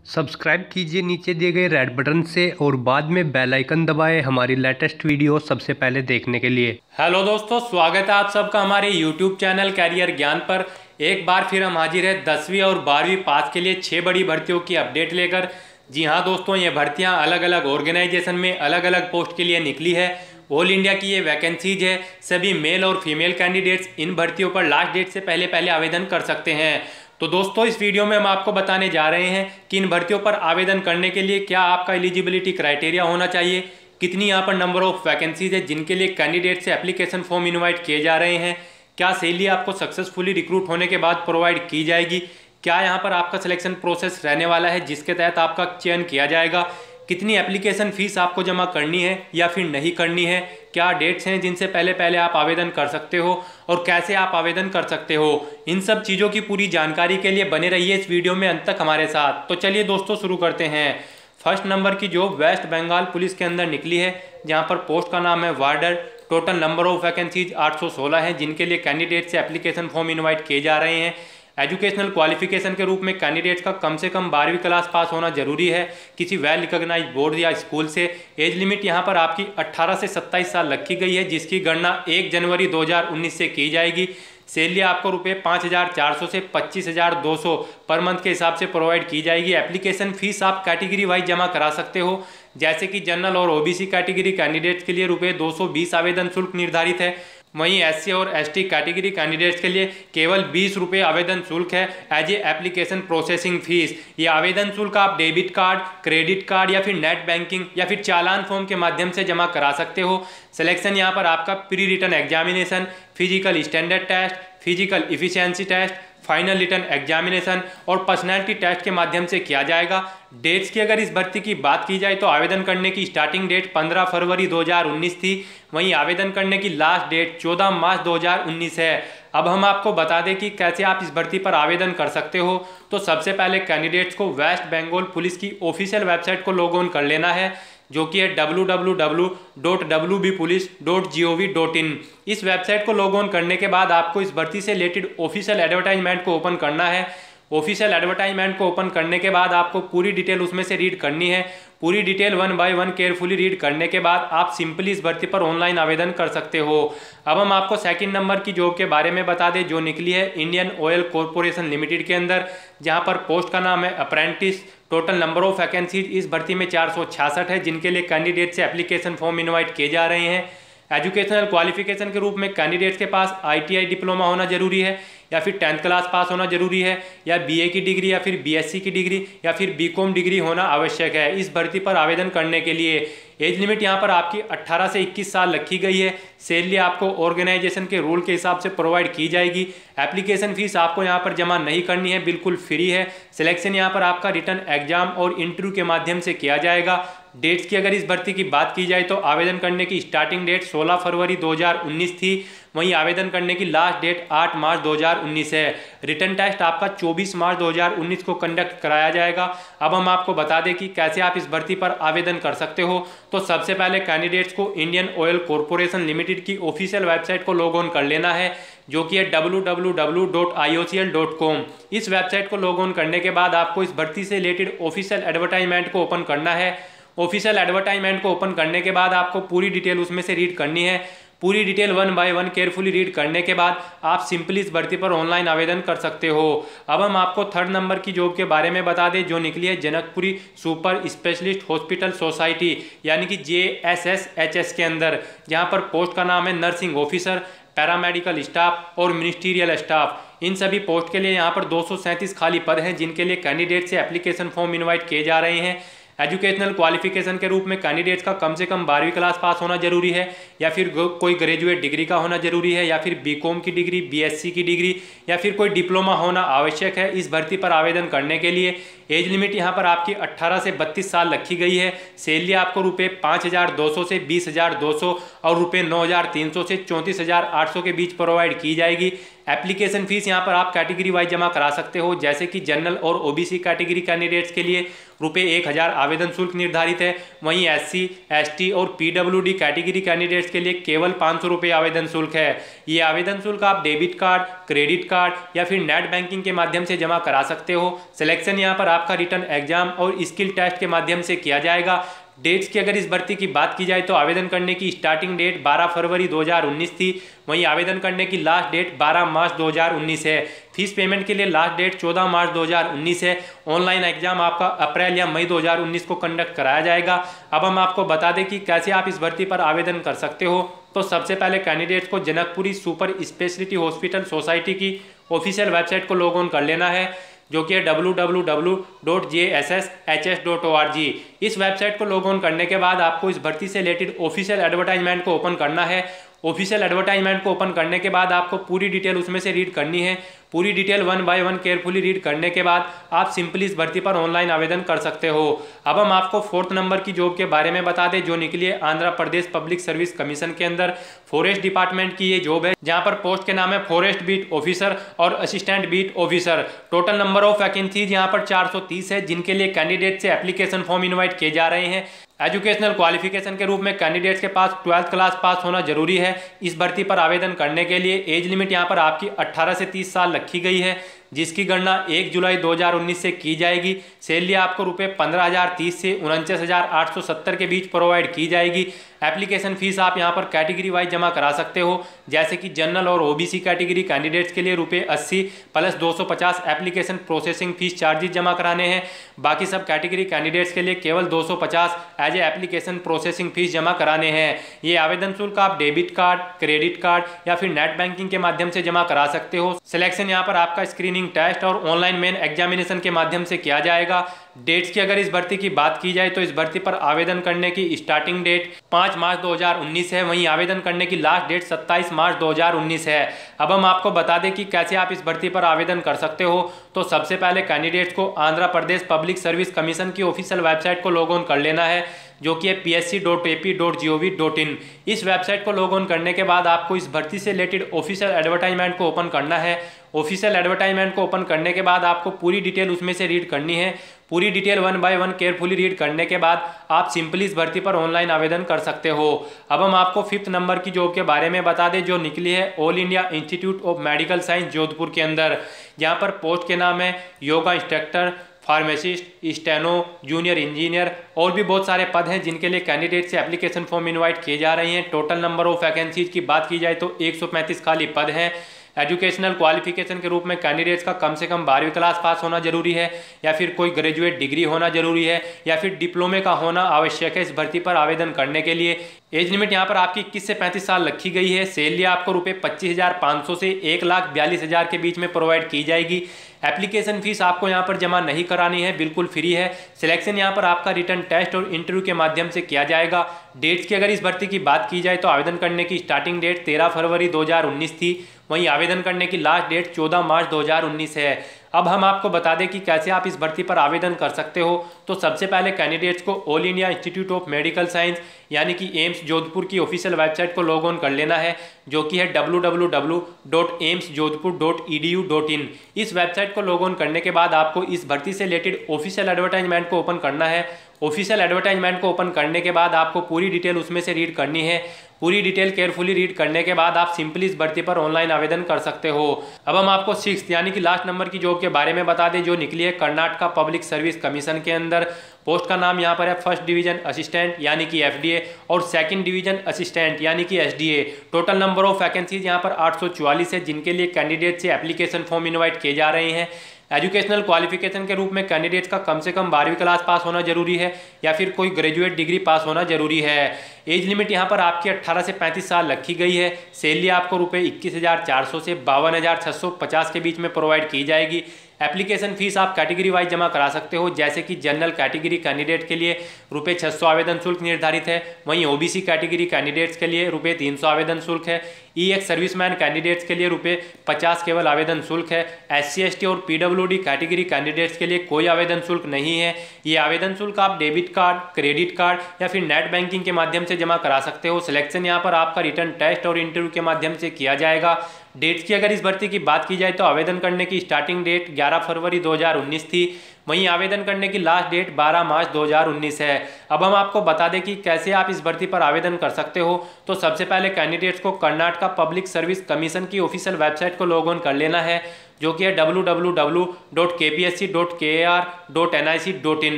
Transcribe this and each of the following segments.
Subscribe कीजिए नीचे दिए गए रेड बटन से और बाद में बेल आइकन दबाएं हमारी लेटेस्ट वीडियो सबसे पहले देखने के लिए। हेलो दोस्तों, स्वागत है आप सबका हमारे यूट्यूब चैनल कैरियर ज्ञान पर। एक बार फिर हम हाजिर है 10वीं और 12वीं पास के लिए 6 बड़ी भर्तियों की अपडेट लेकर। जी हाँ दोस्तों, ये भर्तियां अलग अलग ऑर्गेनाइजेशन में अलग अलग पोस्ट के लिए निकली है। ऑल इंडिया की ये वैकेंसीज है। सभी मेल और फीमेल कैंडिडेट्स इन भर्तियों पर लास्ट डेट से पहले पहले आवेदन कर सकते हैं। तो दोस्तों, इस वीडियो में हम आपको बताने जा रहे हैं कि इन भर्तियों पर आवेदन करने के लिए क्या आपका एलिजिबिलिटी क्राइटेरिया होना चाहिए, कितनी यहाँ पर नंबर ऑफ वैकेंसीज है जिनके लिए कैंडिडेट से एप्लीकेशन फॉर्म इनवाइट किए जा रहे हैं, क्या सैलरी आपको सक्सेसफुली रिक्रूट होने के बाद प्रोवाइड की जाएगी, क्या यहाँ पर आपका सिलेक्शन प्रोसेस रहने वाला है जिसके तहत आपका चयन किया जाएगा, कितनी एप्लीकेशन फीस आपको जमा करनी है या फिर नहीं करनी है, क्या डेट्स हैं जिनसे पहले पहले आप आवेदन कर सकते हो और कैसे आप आवेदन कर सकते हो। इन सब चीज़ों की पूरी जानकारी के लिए बने रहिए इस वीडियो में अंत तक हमारे साथ। तो चलिए दोस्तों शुरू करते हैं। फर्स्ट नंबर की जॉब वेस्ट बंगाल पुलिस के अंदर निकली है, जहां पर पोस्ट का नाम है वार्डर। टोटल नंबर ऑफ वैकेंसीज 816 हैं जिनके लिए कैंडिडेट से एप्लीकेशन फॉर्म इनवाइट किए जा रहे हैं। एजुकेशनल क्वालिफिकेशन के रूप में कैंडिडेट्स का कम से कम 12वीं क्लास पास होना जरूरी है किसी वेल रिकॉग्नाइज बोर्ड या स्कूल से। एज लिमिट यहाँ पर आपकी 18 से 27 साल रखी गई है, जिसकी गणना 1 जनवरी 2019 से की जाएगी। सैलरी आपको रुपये 5,400 से 25,200 पर मंथ के हिसाब से प्रोवाइड की जाएगी। एप्लीकेशन फीस आप कैटेगरी वाइज जमा करा सकते हो, जैसे कि जनरल और ओबीसी कैटेगरी कैंडिडेट्स के लिए रुपये 220 आवेदन शुल्क निर्धारित है। वहीं एससी और एसटी कैटेगरी कैंडिडेट्स के लिए केवल 20 रुपये आवेदन शुल्क है as a application processing fees. ये आवेदन शुल्क आप डेबिट कार्ड, क्रेडिट कार्ड या फिर नेट बैंकिंग या फिर चालान फॉर्म के माध्यम से जमा करा सकते हो। सिलेक्शन यहाँ पर आपका pre written examination, physical standard test, physical efficiency test, final written examination और पर्सनैलिटी टेस्ट के माध्यम से किया जाएगा। डेट्स की अगर इस भर्ती की बात की जाए तो आवेदन करने की स्टार्टिंग डेट 15 फरवरी 2019 थी। वहीं आवेदन करने की लास्ट डेट 14 मार्च 2019 है। अब हम आपको बता दें कि कैसे आप इस भर्ती पर आवेदन कर सकते हो। तो सबसे पहले कैंडिडेट्स को वेस्ट बंगाल पुलिस की ऑफिशियल वेबसाइट को लॉग ऑन कर लेना है, जो कि है www.wbpolice.gov.in। इस वेबसाइट को लॉग ऑन करने के बाद आपको इस भर्ती से रिलेटेड ऑफिशियल एडवर्टाइजमेंट को ओपन करना है। ऑफिशियल एडवर्टाइजमेंट को ओपन करने के बाद आपको पूरी डिटेल उसमें से रीड करनी है। पूरी डिटेल 1 बाय 1 केयरफुली रीड करने के बाद आप सिंपली इस भर्ती पर ऑनलाइन आवेदन कर सकते हो। अब हम आपको सेकंड नंबर की जॉब के बारे में बता दें, जो निकली है इंडियन ऑयल कॉरपोरेशन लिमिटेड के अंदर, जहां पर पोस्ट का नाम है apprentice. Total number of vacancies इस भर्ती में 466 है जिनके लिए कैंडिडेट से एप्लीकेशन फॉर्म इनवाइट किए जा रहे हैं। एजुकेशनल क्वालिफिकेशन के रूप में कैंडिडेट्स के पास आईटीआई डिप्लोमा होना जरूरी है, या फिर 10th क्लास पास होना जरूरी है, या बीए की डिग्री या फिर बीएससी की डिग्री या फिर बीकॉम डिग्री होना आवश्यक है इस भर्ती पर आवेदन करने के लिए। एज लिमिट यहाँ पर आपकी 18 से 21 साल रखी गई है। सैलरी आपको ऑर्गेनाइजेशन के रूल के हिसाब से प्रोवाइड की जाएगी। एप्लीकेशन फीस आपको यहाँ पर जमा नहीं करनी है, बिल्कुल फ्री है। सिलेक्शन यहाँ पर आपका रिटन एग्जाम और इंटरव्यू के माध्यम से किया जाएगा। डेट्स की अगर इस भर्ती की बात की जाए तो आवेदन करने की स्टार्टिंग डेट 16 फरवरी 2019 थी। वहीं आवेदन करने की लास्ट डेट 8 मार्च 2019 है। रिटन टेस्ट आपका 24 मार्च 2019 को कंडक्ट कराया जाएगा। अब हम आपको बता दें कि कैसे आप इस भर्ती पर आवेदन कर सकते हो। तो सबसे पहले कैंडिडेट्स को इंडियन ऑयल कॉरपोरेशन लिमिटेड की ऑफिशियल वेबसाइट को लॉग ऑन कर लेना है, जो कि है www.iocl.com। इस वेबसाइट को लॉग ऑन करने के बाद आपको इस भर्ती से रिलेटेड ऑफिशियल एडवर्टाइजमेंट को ओपन करना है। ऑफिशियल एडवर्टाइजमेंट को ओपन करने के बाद आपको पूरी डिटेल उसमें से रीड करनी है। पूरी डिटेल 1 बाय 1 केयरफुली रीड करने के बाद आप सिंपली इस भर्ती पर ऑनलाइन आवेदन कर सकते हो। अब हम आपको थर्ड नंबर की जॉब के बारे में बता दें, जो निकली है Janakpuri super specialist hospital society यानी कि JSSHS के अंदर, जहां पर पोस्ट का नाम है नर्सिंग ऑफिसर, पैरामेडिकल स्टाफ और मिनिस्टीरियल स्टाफ। इन सभी पोस्ट के लिए यहाँ पर 237 खाली पद हैं जिनके लिए कैंडिडेट से एप्लीकेशन फॉर्म इनवाइट किए जा रहे हैं। एजुकेशनल क्वालिफिकेशन के रूप में कैंडिडेट्स का कम से कम 12वीं क्लास पास होना जरूरी है, या फिर कोई ग्रेजुएट डिग्री का होना जरूरी है, या फिर बीकॉम की डिग्री, बीएससी की डिग्री या फिर कोई डिप्लोमा होना आवश्यक है इस भर्ती पर आवेदन करने के लिए। एज लिमिट यहाँ पर आपकी 18 से 32 साल रखी गई है। सैलरी आपको रुपये 5,200 से 20,200 और रुपये 9,300 से 34,800 के बीच प्रोवाइड की जाएगी। एप्लीकेशन फीस यहाँ पर आप कैटेगरी वाइज जमा करा सकते हो, जैसे कि जनरल और ओबीसी कैटेगरी कैंडिडेट्स के लिए रुपये 1000 आवेदन शुल्क निर्धारित है। वहीं SC, ST और PWD कैटेगरी कैंडिडेट्स के लिए केवल 500 रुपये आवेदन शुल्क है। ये आवेदन शुल्क आप डेबिट कार्ड, क्रेडिट कार्ड या फिर नेट बैंकिंग के माध्यम से जमा करा सकते हो। सिलेक्शन यहाँ पर आपका रिटन एग्जाम और स्किल टेस्ट के माध्यम से किया जाएगा। डेट्स की अगर इस भर्ती की बात की जाए तो आवेदन करने की स्टार्टिंग डेट 12 फरवरी 2019 थी। वहीं आवेदन करने की लास्ट डेट 12 मार्च 2019 है। फीस पेमेंट के लिए लास्ट डेट 14 मार्च 2019 है। ऑनलाइन एग्जाम आपका अप्रैल या मई 2019 को कंडक्ट कराया जाएगा। अब हम आपको बता दें कि कैसे आप इस भर्ती पर आवेदन कर सकते हो। तो सबसे पहले कैंडिडेट्स को Janakpuri super speciality hospital society की ऑफिशियल वेबसाइट को लॉग ऑन कर लेना है, जो कि है www.jsshs.org। इस वेबसाइट को लॉग ऑन करने के बाद आपको इस भर्ती से रिलेटेड ऑफिशियल एडवर्टाइजमेंट को ओपन करना है। ऑफिशियल एडवर्टाइजमेंट को ओपन करने के बाद आपको पूरी डिटेल उसमें से रीड करनी है। पूरी डिटेल 1 बाय 1 केयरफुली रीड करने के बाद आप सिंपली इस भर्ती पर ऑनलाइन आवेदन कर सकते हो। अब हम आपको 4th नंबर की जॉब के बारे में बता दें, जो निकली है Andhra Pradesh public service commission के अंदर। फॉरेस्ट डिपार्टमेंट की ये जॉब है, जहां पर पोस्ट के नाम है फॉरेस्ट बीट ऑफिसर और assistant beat officer. Total number of vacancies यहाँ पर 430 है, जिनके लिए कैंडिडेट से एप्लीकेशन फॉर्म इन्वाइट किए जा रहे हैं। एजुकेशनल क्वालिफिकेशन के रूप में कैंडिडेट्स के पास 12th क्लास पास होना जरूरी है। इस भर्ती पर आवेदन करने के लिए एज लिमिट यहाँ पर आपकी 18 से 30 साल रखी गई है, जिसकी गणना 1 जुलाई 2019 से की जाएगी। सैलरी आपको रुपये 15,030 से 49,870 के बीच प्रोवाइड की जाएगी। एप्लीकेशन फीस आप यहां पर कैटेगरी वाइज जमा करा सकते हो, जैसे कि जनरल और ओबीसी कैटेगरी कैंडिडेट्स के लिए रुपये 80 plus 250 application processing fees charges जमा कराने हैं। बाकी सब कैटेगरी कैंडिडेट्स के लिए केवल 250 as a application processing fees जमा कराने हैं। ये आवेदन शुल्क आप डेबिट कार्ड, क्रेडिट कार्ड या फिर नेट बैंकिंग के माध्यम से जमा करा सकते हो। सिलेक्शन यहाँ पर आपका स्क्रीनिंग टेस्ट और ऑनलाइन मेन एग्जामिनेशन के माध्यम से किया जाएगा। डेट्स की अगर इस भर्ती की बात की जाए तो इस भर्ती पर आवेदन करने की स्टार्टिंग डेट 5 मार्च 2019 है। वहीं आवेदन करने की लास्ट डेट 27 मार्च 2019 है। अब हम आपको बता दें कि कैसे आप इस भर्ती पर आवेदन कर सकते हो। तो सबसे पहले कैंडिडेट्स को Andhra Pradesh public service commission की ऑफिशियल वेबसाइट को लॉग ऑन कर लेना है, जो कि है psc.ap.gov.in। इस वेबसाइट को लॉग ऑन करने के बाद आपको इस भर्ती से रिलेटेड ऑफिशियल एडवर्टाइजमेंट को ओपन करना है। ऑफिशियल एडवर्टाइजमेंट को ओपन करने के बाद आपको पूरी डिटेल उसमें से रीड करनी है। पूरी डिटेल 1 बाय 1 केयरफुली रीड करने के बाद आप सिंपली इस भर्ती पर ऑनलाइन आवेदन कर सकते हो। अब हम आपको 5th नंबर की जॉब के बारे में बता दें, जो निकली है all India institute of medical science Jodhpur के अंदर। जहाँ पर पोस्ट के नाम है yoga instructor, pharmacist, steno, junior engineer और भी बहुत सारे पद हैं, जिनके लिए कैंडिडेट से एप्लीकेशन फॉर्म इनवाइट किए जा रहे हैं। टोटल नंबर ऑफ वैकेंसीज की बात की जाए तो 135 खाली पद हैं। एजुकेशनल क्वालिफिकेशन के रूप में कैंडिडेट्स का कम से कम 12वीं क्लास पास होना जरूरी है, या फिर कोई ग्रेजुएट डिग्री होना जरूरी है, या फिर डिप्लोमे का होना आवश्यक है इस भर्ती पर आवेदन करने के लिए। एज लिमिट यहाँ पर आपकी 21 से 35 साल रखी गई है। सैलरी आपको रुपये 25,500 से 1,42,000 के बीच में प्रोवाइड की जाएगी। एप्लीकेशन फीस आपको यहाँ पर जमा नहीं करानी है, बिल्कुल फ्री है। सिलेक्शन यहाँ पर आपका रिटन टेस्ट और इंटरव्यू के माध्यम से किया जाएगा। डेट्स की अगर इस भर्ती की बात की जाए तो आवेदन करने की स्टार्टिंग डेट 13 फरवरी 2019 थी। वहीं आवेदन करने की लास्ट डेट 14 मार्च 2019 है। अब हम आपको बता दें कि कैसे आप इस भर्ती पर आवेदन कर सकते हो। तो सबसे पहले कैंडिडेट्स को all India institute of medical science यानी कि एम्स जोधपुर की ऑफिशियल वेबसाइट को लॉग ऑन कर लेना है, जो कि है www.aimsjodhpur.edu.in। इस वेबसाइट को लॉग ऑन करने के बाद आपको इस भर्ती से रिलेटेड ऑफिशियल एडवर्टाइजमेंट को ओपन करना है। ऑफिशियल एडवर्टाइजमेंट को ओपन करने के बाद आपको पूरी डिटेल उसमें से रीड करनी है। पूरी डिटेल केयरफुली रीड करने के बाद आप सिंपली इस भर्ती पर ऑनलाइन आवेदन कर सकते हो। अब हम आपको 6th यानी कि लास्ट नंबर की जॉब के बारे में बता दें, जो निकली है कर्नाटका पब्लिक सर्विस कमीशन के अंदर। पोस्ट का नाम यहाँ पर है फर्स्ट डिवीजन असिस्टेंट यानी कि FDA और सेकंड डिवीजन असिस्टेंट यानी कि SDA। Total number of vacancies यहाँ पर 844 है, जिनके लिए कैंडिडेट से एप्लीकेशन फॉर्म इन्वाइट किए जा रहे हैं। एजुकेशनल क्वालिफिकेशन के रूप में कैंडिडेट्स का कम से कम 12वीं क्लास पास होना जरूरी है, या फिर कोई ग्रेजुएट डिग्री पास होना जरूरी है। एज लिमिट यहाँ पर आपकी 18 से 35 साल रखी गई है। सैलरी आपको रुपये 21,400 से 52,650 के बीच में प्रोवाइड की जाएगी। एप्लीकेशन फीस आप कैटेगरी वाइज जमा करा सकते हो, जैसे कि जनरल कैटेगरी कैंडिडेट के लिए रुपये 600 आवेदन शुल्क निर्धारित है। वहीं ओबीसी कैटेगरी कैंडिडेट्स के लिए रुपये 300 आवेदन शुल्क है। EX सर्विसमैन कैंडिडेट्स के लिए रुपये 50 केवल आवेदन शुल्क है। SC ST और PWD कैटेगरी कैंडिडेट्स के लिए कोई आवेदन शुल्क नहीं है। ये आवेदन शुल्क आप डेबिट कार्ड, क्रेडिट कार्ड या फिर नेट बैंकिंग के माध्यम से जमा करा सकते हो। सिलेक्शन यहाँ पर आपका रिटन टेस्ट और इंटरव्यू के माध्यम से किया जाएगा। डेट्स की अगर इस भर्ती की बात की जाए तो आवेदन करने की स्टार्टिंग डेट 11 फरवरी 2019 थी। वहीं आवेदन करने की लास्ट डेट 12 मार्च 2019 है। अब हम आपको बता दें कि कैसे आप इस भर्ती पर आवेदन कर सकते हो। तो सबसे पहले कैंडिडेट्स को कर्नाटका पब्लिक सर्विस कमीशन की ऑफिशियल वेबसाइट को लॉग ऑन कर लेना है, जो कि है www.kpsc.kar.nic.in।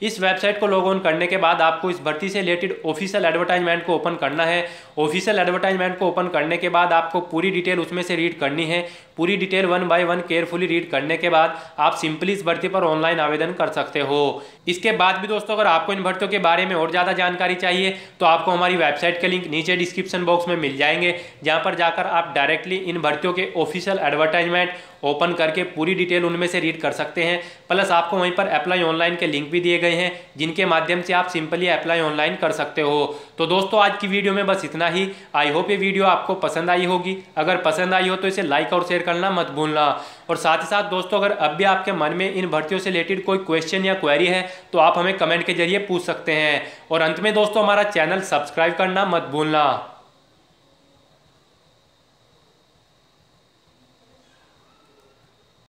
इस वेबसाइट को लॉग ऑन करने के बाद आपको इस भर्ती से रिलेटेड ऑफिशियल एडवर्टाइजमेंट को ओपन करना है। ऑफिशियल एडवर्टाइजमेंट को ओपन करने के बाद आपको पूरी डिटेल उसमें से रीड करनी है। पूरी डिटेल 1 बाय 1 केयरफुली रीड करने के बाद आप सिंपली इस भर्ती पर ऑनलाइन आवेदन कर सकते हो। इसके बाद भी दोस्तों अगर आपको इन भर्तियों के बारे में और ज़्यादा जानकारी चाहिए तो आपको हमारी वेबसाइट के लिंक नीचे डिस्क्रिप्शन बॉक्स में मिल जाएंगे, जहाँ पर जाकर आप डायरेक्टली इन भर्तियों के ऑफिशियल एडवर्टाइजमेंट ओपन करके पूरी डिटेल उनमें से रीड कर सकते हैं। प्लस आपको वहीं पर अप्लाई ऑनलाइन के लिंक भी दिए गए हैं, जिनके माध्यम से आप सिंपली अप्लाई ऑनलाइन कर सकते हो। तो दोस्तों आज की वीडियो में बस इतना ही। आई होप ये वीडियो आपको पसंद आई होगी। अगर पसंद आई हो तो इसे लाइक और शेयर करना मत भूलना। और साथ ही साथ दोस्तों अगर अब भी आपके मन में इन भर्तियों से रिलेटेड कोई क्वेश्चन या क्वेरी है तो आप हमें कमेंट के जरिए पूछ सकते हैं। और अंत में दोस्तों हमारा चैनल सब्सक्राइब करना मत भूलना।